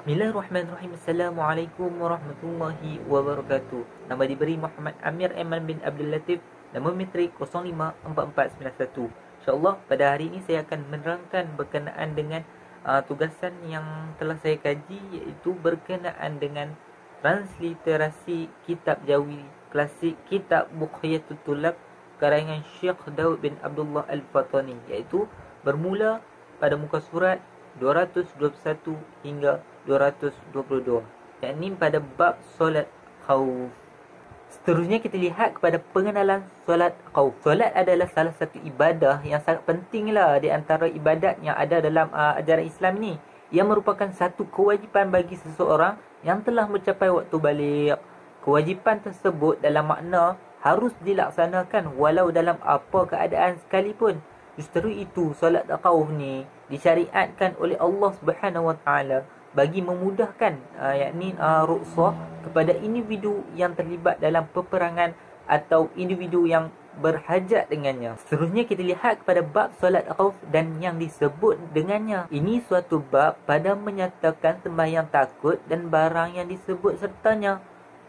Bismillahirrahmanirrahim. Assalamualaikum warahmatullahi wabarakatuh. Nama diberi Muhammad Amir Aiman bin Abdul Latif. Nama metrik 054491. InsyaAllah pada hari ini saya akan menerangkan berkenaan dengan tugasan yang telah saya kaji, iaitu berkenaan dengan transliterasi kitab Jawi klasik, kitab Buqyatul Tulab karangan Syekh Daud bin Abdullah Al-Fatani, iaitu bermula pada muka surat 221 hingga 222, yakni pada bab solat khauf. Seterusnya kita lihat kepada pengenalan solat khauf. Solat adalah salah satu ibadah yang sangat pentinglah di antara ibadat yang ada dalam ajaran Islam ni. Ia merupakan satu kewajipan bagi seseorang yang telah mencapai waktu balik. Kewajipan tersebut dalam makna harus dilaksanakan walau dalam apa keadaan sekalipun. Justru itu solat khauf ni disyariatkan oleh Allah Subhanahu Wa Taala bagi memudahkan yakni rukhsah kepada individu yang terlibat dalam peperangan atau individu yang berhajat dengannya. Seterusnya kita lihat kepada bab solat khauf dan yang disebut dengannya. Ini suatu bab pada menyatakan sembahyang takut dan barang yang disebut sertanya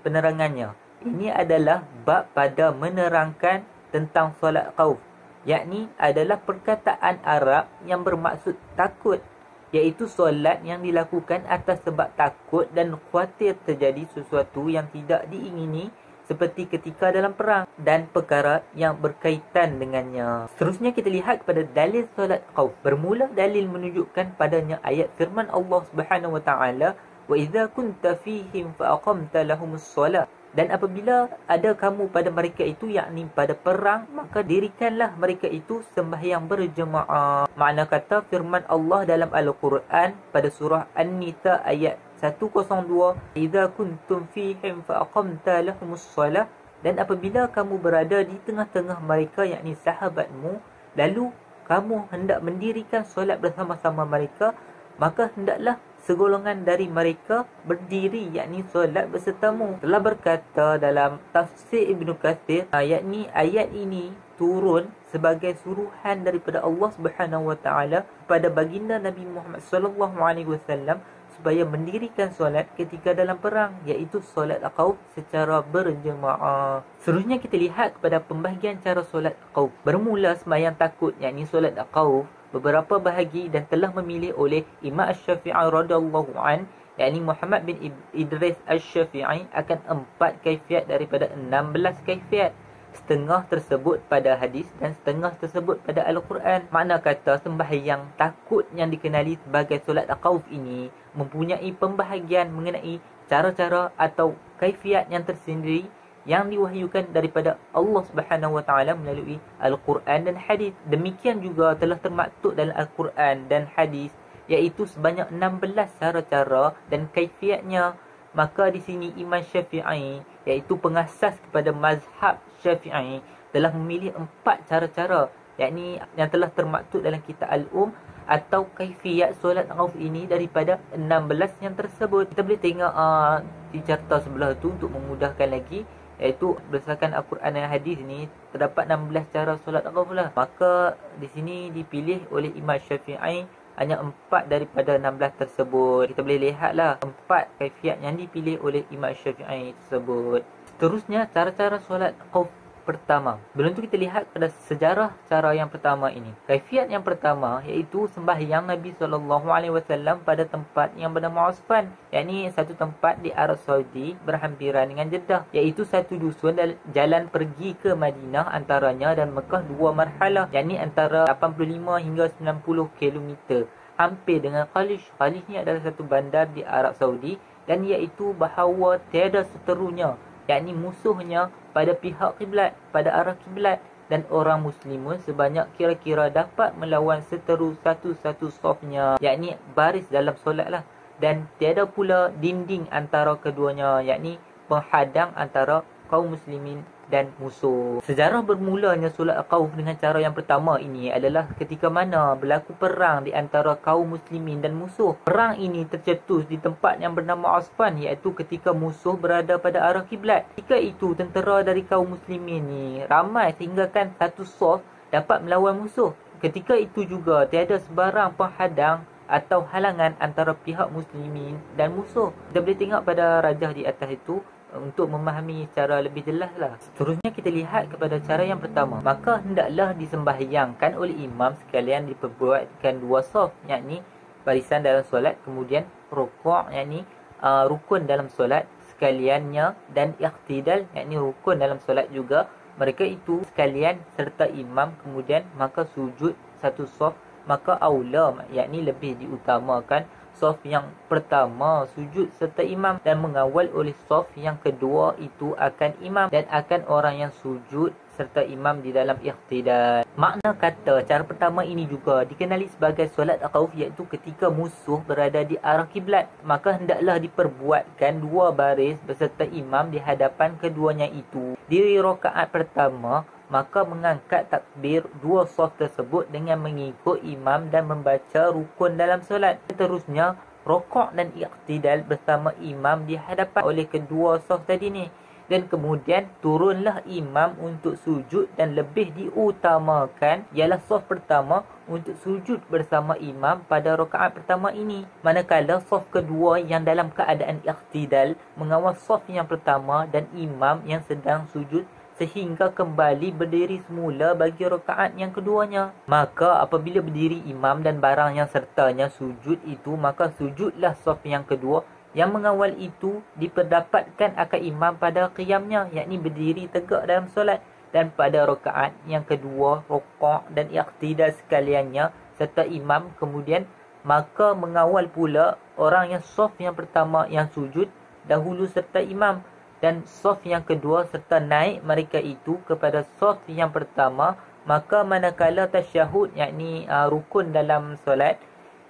penerangannya. Ini adalah bab pada menerangkan tentang solat khauf, yakni adalah perkataan Arab yang bermaksud takut, iaitu solat yang dilakukan atas sebab takut dan khawatir terjadi sesuatu yang tidak diingini seperti ketika dalam perang dan perkara yang berkaitan dengannya. Seterusnya kita lihat kepada dalil solat khauf. Bermula dalil menunjukkan padanya ayat firman Allah Subhanahu Wa Taala, "Wa idza kunta fihim fa aqamta lahumus solat." Dan apabila ada kamu pada mereka itu, yakni pada perang, maka dirikanlah mereka itu sembahyang berjemaah. Makna kata firman Allah dalam Al-Quran pada surah An-Nisa ayat 102, "Idza kuntum fihim fa aqamta lahumus shalah." Dan apabila kamu berada di tengah-tengah mereka, yakni sahabatmu, lalu kamu hendak mendirikan solat bersama-sama mereka, maka hendaklah segolongan dari mereka berdiri, yakni solat bersertamu. Telah berkata dalam tafsir Ibnu Katsir, yakni ayat ini turun sebagai suruhan daripada Allah Subhanahu Wa Taala kepada baginda Nabi Muhammad sallallahu alaihi wasallam supaya mendirikan solat ketika dalam perang, iaitu solat khauf secara berjemaah. Seterusnya kita lihat kepada pembahagian cara solat khauf. Bermula sembahyang takut, yakni solat khauf, beberapa bahagi dan telah memilih oleh Imam Asy-Syafi'i radhiyallahu an, yakni Muhammad bin Idris Asy-Syafi'i, akan 4 kaifiat daripada 16 kaifiat. Setengah tersebut pada hadis dan setengah tersebut pada Al-Quran. Makna kata sembahyang takut yang dikenali sebagai solat khauf ini mempunyai pembahagian mengenai cara-cara atau kaifiat yang tersendiri yang diwahyukan daripada Allah Subhanahu Wa Taala melalui Al-Quran dan hadis. Demikian juga telah termaktub dalam Al-Quran dan hadis, iaitu sebanyak 16 cara-cara dan kaifiatnya. Maka di sini Imam Syafi'i, iaitu pengasas kepada mazhab Syafi'i, telah memilih 4 cara-cara, yakni yang telah termaktub dalam kitab Al-Um atau kaifiat solat khauf ini daripada 16 yang tersebut. Kita boleh tengok di carta sebelah tu untuk memudahkan lagi, iaitu berdasarkan Al-Quran dan hadis ni terdapat 16 cara solat khauf lah. Maka di sini dipilih oleh Imam Syafi'i hanya 4 daripada 16 tersebut. Kita boleh lihatlah 4 kaifiat yang dipilih oleh Imam Syafi'i tersebut. Seterusnya cara-cara solat khauf pertama. Sebelum tu kita lihat pada sejarah cara yang pertama ini. Kaifiat yang pertama iaitu sembahyang Nabi SAW pada tempat yang bernama Usfan, yakni satu tempat di Arab Saudi berhampiran dengan Jeddah, iaitu satu dusun dan jalan pergi ke Madinah antaranya dan Mekah 2 marhalah, yakni antara 85 hingga 90 km, hampir dengan Khalij. Khalij ni adalah satu bandar di Arab Saudi dan iaitu bahawa tiada seterunya, yakni musuhnya pada pihak kiblat, pada arah kiblat, dan orang muslimun sebanyak kira-kira dapat melawan seteru satu-satu safnya, yakni baris dalam solat lah, dan tiada pula dinding antara keduanya, yakni penghadang antara kaum muslimin dan musuh. Sejarah bermulanya solat khauf dengan cara yang pertama ini adalah ketika mana berlaku perang di antara kaum muslimin dan musuh. Perang ini tercetus di tempat yang bernama Usfan, iaitu ketika musuh berada pada arah kiblat. Ketika itu tentera dari kaum muslimin ni ramai sehinggakan satu saf dapat melawan musuh. Ketika itu juga tiada sebarang penghadang atau halangan antara pihak muslimin dan musuh. Kita boleh tengok pada rajah di atas itu untuk memahami secara lebih jelas lah. Seterusnya kita lihat kepada cara yang pertama. Maka hendaklah disembahyangkan oleh imam sekalian diperbuatkan dua saf, yakni barisan dalam solat, kemudian rukuk, yakni rukun dalam solat sekaliannya, dan iqtidal, yakni rukun dalam solat juga mereka itu sekalian serta imam, kemudian maka sujud satu saf, maka aula, yakni lebih diutamakan saf yang pertama sujud serta imam dan mengawal oleh saf yang kedua itu akan imam dan akan orang yang sujud serta imam di dalam iqtidal. Makna kata cara pertama ini juga dikenali sebagai solat khauf, iaitu ketika musuh berada di arah kiblat, maka hendaklah diperbuatkan dua baris beserta imam di hadapan keduanya itu. Di rakaat pertama maka mengangkat takbir dua saf tersebut dengan mengikut imam dan membaca rukun dalam solat. Seterusnya rukuk dan iqtidal bersama imam di hadapan oleh kedua saf tadi ni. Dan kemudian turunlah imam untuk sujud dan lebih diutamakan ialah saf pertama untuk sujud bersama imam pada rakaat pertama ini. Manakala saf kedua yang dalam keadaan iqtidal mengawal saf yang pertama dan imam yang sedang sujud sehingga kembali berdiri semula bagi rakaat yang keduanya. Maka apabila berdiri imam dan barang yang sertanya sujud itu, maka sujudlah saf yang kedua yang mengawal itu diperdapatkan akan imam pada qiyamnya, yakni berdiri tegak dalam solat, dan pada rakaat yang kedua rukuk dan iqtidal sekaliannya serta imam, kemudian maka mengawal pula orang yang saf yang pertama yang sujud dahulu serta imam, dan saf yang kedua serta naik mereka itu kepada saf yang pertama. Maka manakala tasyahud, yakni rukun dalam solat,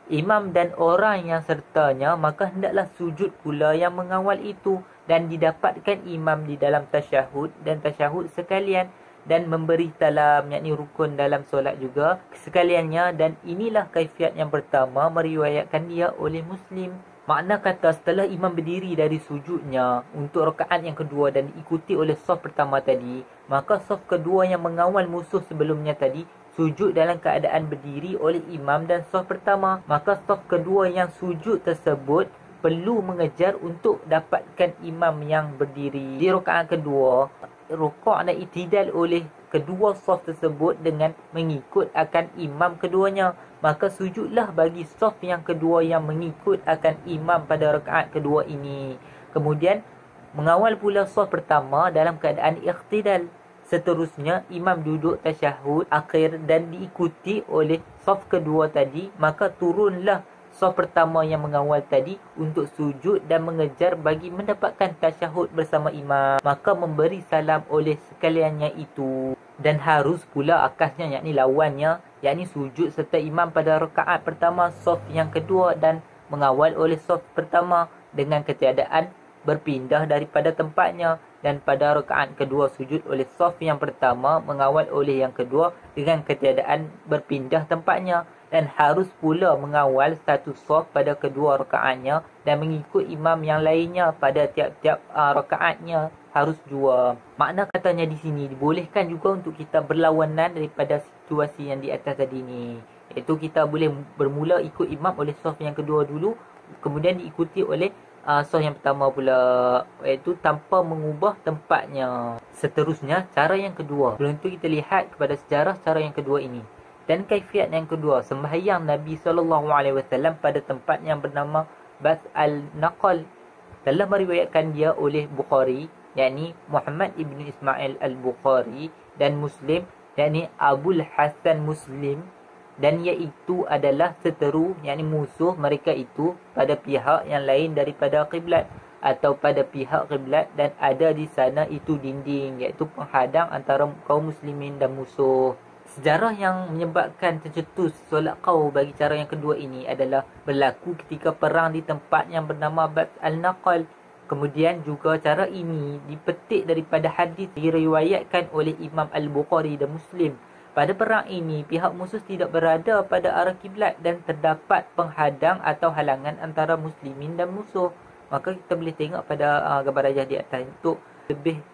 imam dan orang yang sertanya, maka hendaklah sujud pula yang mengawal itu dan didapatkan imam di dalam tasyahud dan tasyahud sekalian dan memberi salam, yakni rukun dalam solat juga sekaliannya. Dan inilah kaifiat yang pertama meriwayatkan dia oleh Muslim. Makna kata setelah imam berdiri dari sujudnya untuk rakaat yang kedua dan diikuti oleh saf pertama tadi, maka saf kedua yang mengawal musuh sebelumnya tadi sujud dalam keadaan berdiri oleh imam dan saf pertama. Maka saf kedua yang sujud tersebut perlu mengejar untuk dapatkan imam yang berdiri di rakaat kedua, rukuk dan i'tidal oleh kedua saf tersebut dengan mengikut akan imam keduanya. Maka sujudlah bagi saf yang kedua yang mengikut akan imam pada rakaat kedua ini. Kemudian mengawal pula saf pertama dalam keadaan iqtidal. Seterusnya imam duduk tasyahud akhir dan diikuti oleh saf kedua tadi, maka turunlah saf pertama yang mengawal tadi untuk sujud dan mengejar bagi mendapatkan tasyahud bersama imam, maka memberi salam oleh sekaliannya itu. Dan harus pula akasnya, yakni lawannya, yakni sujud serta imam pada rakaat pertama saf yang kedua dan mengawal oleh saf pertama dengan ketiadaan berpindah daripada tempatnya, dan pada rakaat kedua sujud oleh saf yang pertama mengawal oleh yang kedua dengan ketiadaan berpindah tempatnya. Dan harus pula mengawal satu saf pada kedua rakaatnya dan mengikut imam yang lainnya pada tiap-tiap rakaatnya, harus jua. Makna katanya di sini dibolehkan juga untuk kita berlawanan daripada situasi yang di atas tadi ni, iaitu kita boleh bermula ikut imam oleh saf yang kedua dulu, kemudian diikuti oleh saf yang pertama pula, iaitu tanpa mengubah tempatnya. Seterusnya cara yang kedua. Sebelum itu kita lihat kepada sejarah cara yang kedua ini. Dan kaifiat yang kedua, sembahyang Nabi SAW pada tempat yang bernama Bas al-Naqal. Telah meriwayatkan dia oleh Bukhari, yakni Muhammad ibn Ismail al-Bukhari, dan Muslim, yakni Abul Hasan Muslim, dan iaitu adalah seteru, yakni musuh mereka itu pada pihak yang lain daripada kiblat atau pada pihak kiblat, dan ada di sana itu dinding, iaitu penghadang antara kaum muslimin dan musuh. Sejarah yang menyebabkan tercetus solat qaum bagi cara yang kedua ini adalah berlaku ketika perang di tempat yang bernama Bas al-Naqal. Kemudian juga cara ini dipetik daripada hadis diriwayatkan oleh Imam Al-Bukhari dan Muslim. Pada perang ini, pihak musuh tidak berada pada arah kiblat dan terdapat penghadang atau halangan antara muslimin dan musuh. Maka kita boleh tengok pada gambar rajah di atas untuk lebih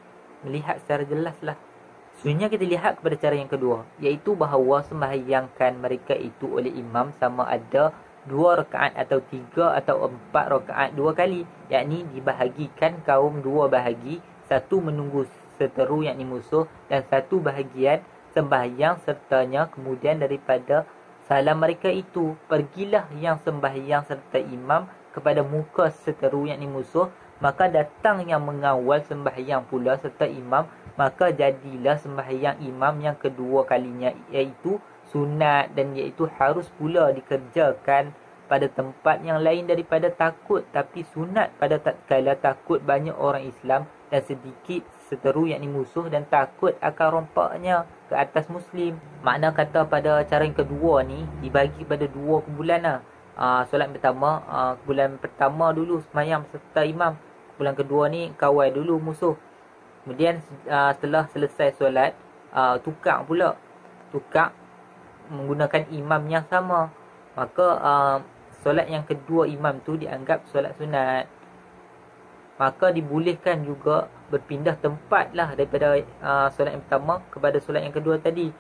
melihat secara jelas lah. Sebenarnya kita lihat kepada cara yang kedua, iaitu bahawa sembahyangkan mereka itu oleh imam sama ada 2 rakaat atau 3 atau 4 rakaat 2 kali, yakni dibahagikan kaum 2 bahagi, satu menunggu seteru yakni musuh dan satu bahagian sembahyang sertanya. Kemudian daripada salam mereka itu, pergilah yang sembahyang serta imam kepada muka seteru yakni musuh, maka datang yang mengawal sembahyang pula serta imam, maka jadilah sembahyang imam yang kedua kalinya, iaitu sunat, dan iaitu harus pula dikerjakan pada tempat yang lain daripada takut, tapi sunat pada tatkala takut banyak orang Islam dan sedikit seteru yakni musuh dan takut akan rompaknya ke atas muslim. Makna kata pada cara yang kedua ni dibagi pada 2 kumpulan lah. Solat pertama, kumpulan pertama dulu semayang serta imam, kumpulan kedua ni kawal dulu musuh. Kemudian setelah selesai solat, tukar menggunakan imam yang sama, maka solat yang kedua imam tu dianggap solat sunat. Maka dibolehkan juga berpindah tempat lah daripada solat yang pertama kepada solat yang kedua tadi,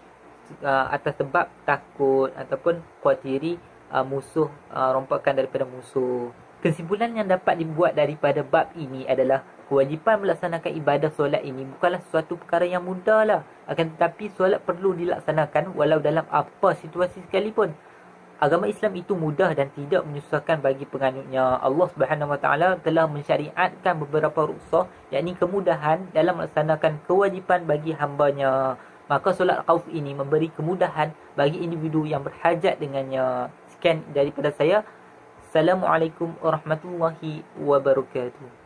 atas sebab takut ataupun khuatiri musuh, rompakan daripada musuh. Kesimpulan yang dapat dibuat daripada bab ini adalah kewajipan melaksanakan ibadah solat ini bukanlah suatu perkara yang mudah lah. Akan tetapi solat perlu dilaksanakan walau dalam apa situasi sekalipun. Agama Islam itu mudah dan tidak menyusahkan bagi penganutnya. Allah Subhanahu Wa Taala telah mensyariatkan beberapa rukhsah, yakni kemudahan dalam melaksanakan kewajipan bagi hambanya. Maka solat khauf ini memberi kemudahan bagi individu yang berhajat dengannya. Sekian daripada saya. Assalamualaikum warahmatullahi wabarakatuh.